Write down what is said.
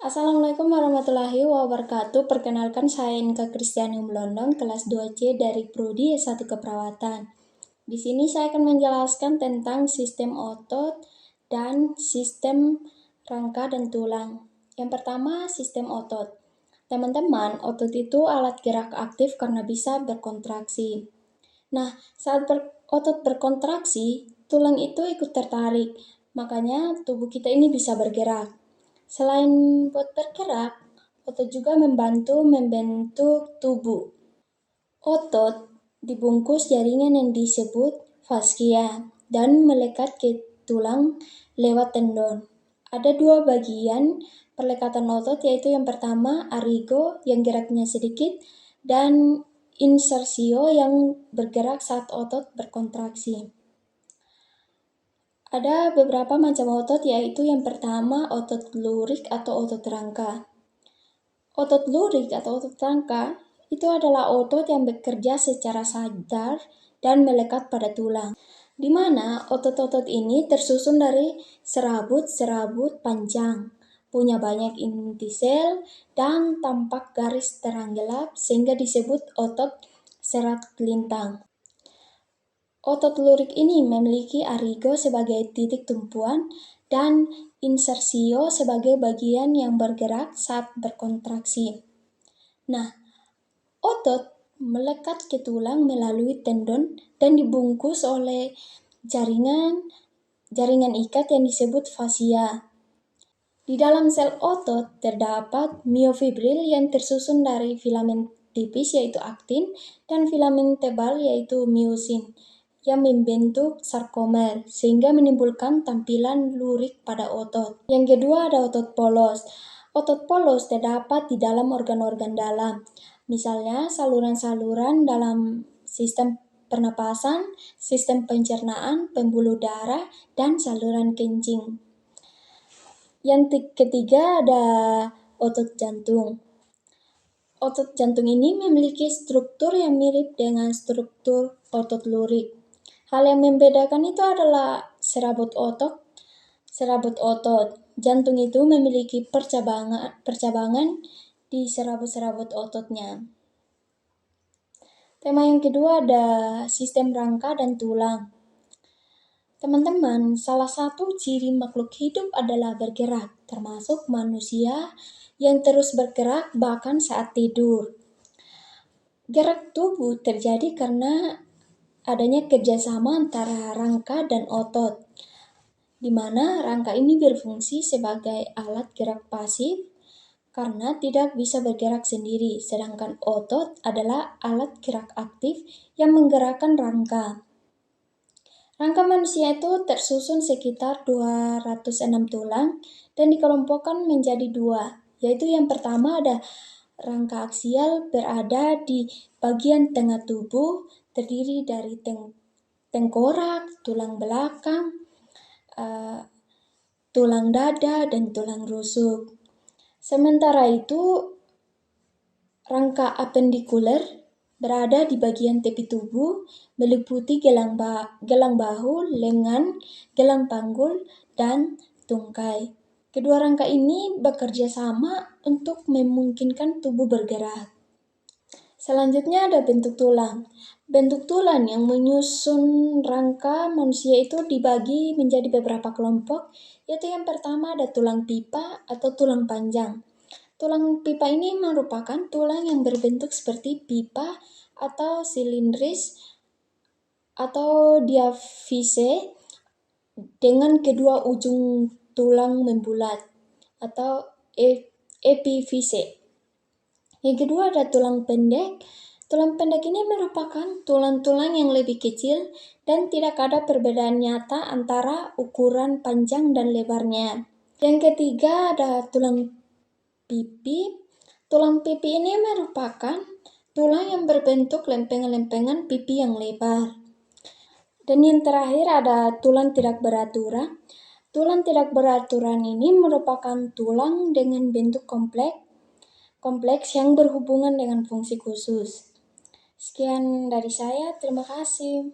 Assalamualaikum warahmatullahi wabarakatuh. Perkenalkan saya Inka Kristiani Melondong, kelas 2C dari Prodi S1 Keperawatan. Di sini saya akan menjelaskan tentang sistem otot dan sistem rangka dan tulang. Yang pertama, sistem otot. Teman-teman, otot itu alat gerak aktif karena bisa berkontraksi. Nah, saat otot berkontraksi, tulang itu ikut tertarik. Makanya tubuh kita ini bisa bergerak. Selain buat bergerak, otot juga membantu membentuk tubuh. Otot dibungkus jaringan yang disebut faskia dan melekat ke tulang lewat tendon. Ada dua bagian perlekatan otot, yaitu yang pertama arigo yang geraknya sedikit dan insersio yang bergerak saat otot berkontraksi. Ada beberapa macam otot, yaitu yang pertama otot lurik atau otot rangka. Otot lurik atau otot rangka itu adalah otot yang bekerja secara sadar dan melekat pada tulang, di mana otot-otot ini tersusun dari serabut-serabut panjang, punya banyak inti sel, dan tampak garis terang gelap sehingga disebut otot serat lintang. Otot lurik ini memiliki arigo sebagai titik tumpuan dan insersio sebagai bagian yang bergerak saat berkontraksi. Nah, otot melekat ke tulang melalui tendon dan dibungkus oleh jaringan ikat yang disebut fascia. Di dalam sel otot terdapat miofibril yang tersusun dari filamen tipis yaitu aktin dan filamen tebal yaitu miosin yang membentuk sarkomer sehingga menimbulkan tampilan lurik pada otot. Yang kedua ada otot polos. Otot polos terdapat di dalam organ-organ dalam, misalnya saluran-saluran dalam sistem pernapasan, sistem pencernaan, pembuluh darah, dan saluran kencing. Yang ketiga ada otot jantung. Otot jantung ini memiliki struktur yang mirip dengan struktur otot lurik. Hal yang membedakan itu adalah serabut otot. Jantung itu memiliki percabangan di serabut-serabut ototnya. Tema yang kedua ada sistem rangka dan tulang. Teman-teman, salah satu ciri makhluk hidup adalah bergerak, termasuk manusia yang terus bergerak bahkan saat tidur. Gerak tubuh terjadi karena adanya kerjasama antara rangka dan otot, di mana rangka ini berfungsi sebagai alat gerak pasif karena tidak bisa bergerak sendiri, sedangkan otot adalah alat gerak aktif yang menggerakkan rangka. Rangka manusia itu tersusun sekitar 206 tulang dan dikelompokkan menjadi dua, yaitu yang pertama ada rangka aksial berada di bagian tengah tubuh, terdiri dari tengkorak, tulang belakang, tulang dada, dan tulang rusuk. Sementara itu, rangka apendikuler berada di bagian tepi tubuh, meliputi gelang bahu, lengan, gelang panggul, dan tungkai. Kedua rangka ini bekerja sama untuk memungkinkan tubuh bergerak. Selanjutnya ada bentuk tulang. Bentuk tulang yang menyusun rangka manusia itu dibagi menjadi beberapa kelompok, yaitu yang pertama ada tulang pipa atau tulang panjang. Tulang pipa ini merupakan tulang yang berbentuk seperti pipa atau silindris atau diafise dengan kedua ujung tulang membulat atau epifise. Yang kedua ada tulang pendek. Tulang pendek ini merupakan tulang-tulang yang lebih kecil dan tidak ada perbedaan nyata antara ukuran panjang dan lebarnya. Yang ketiga ada tulang pipi. Tulang pipi ini merupakan tulang yang berbentuk lempengan-lempengan pipi yang lebar. Dan yang terakhir ada tulang tidak beraturan. Tulang tidak beraturan ini merupakan tulang dengan bentuk kompleks yang berhubungan dengan fungsi khusus. Sekian dari saya, terima kasih.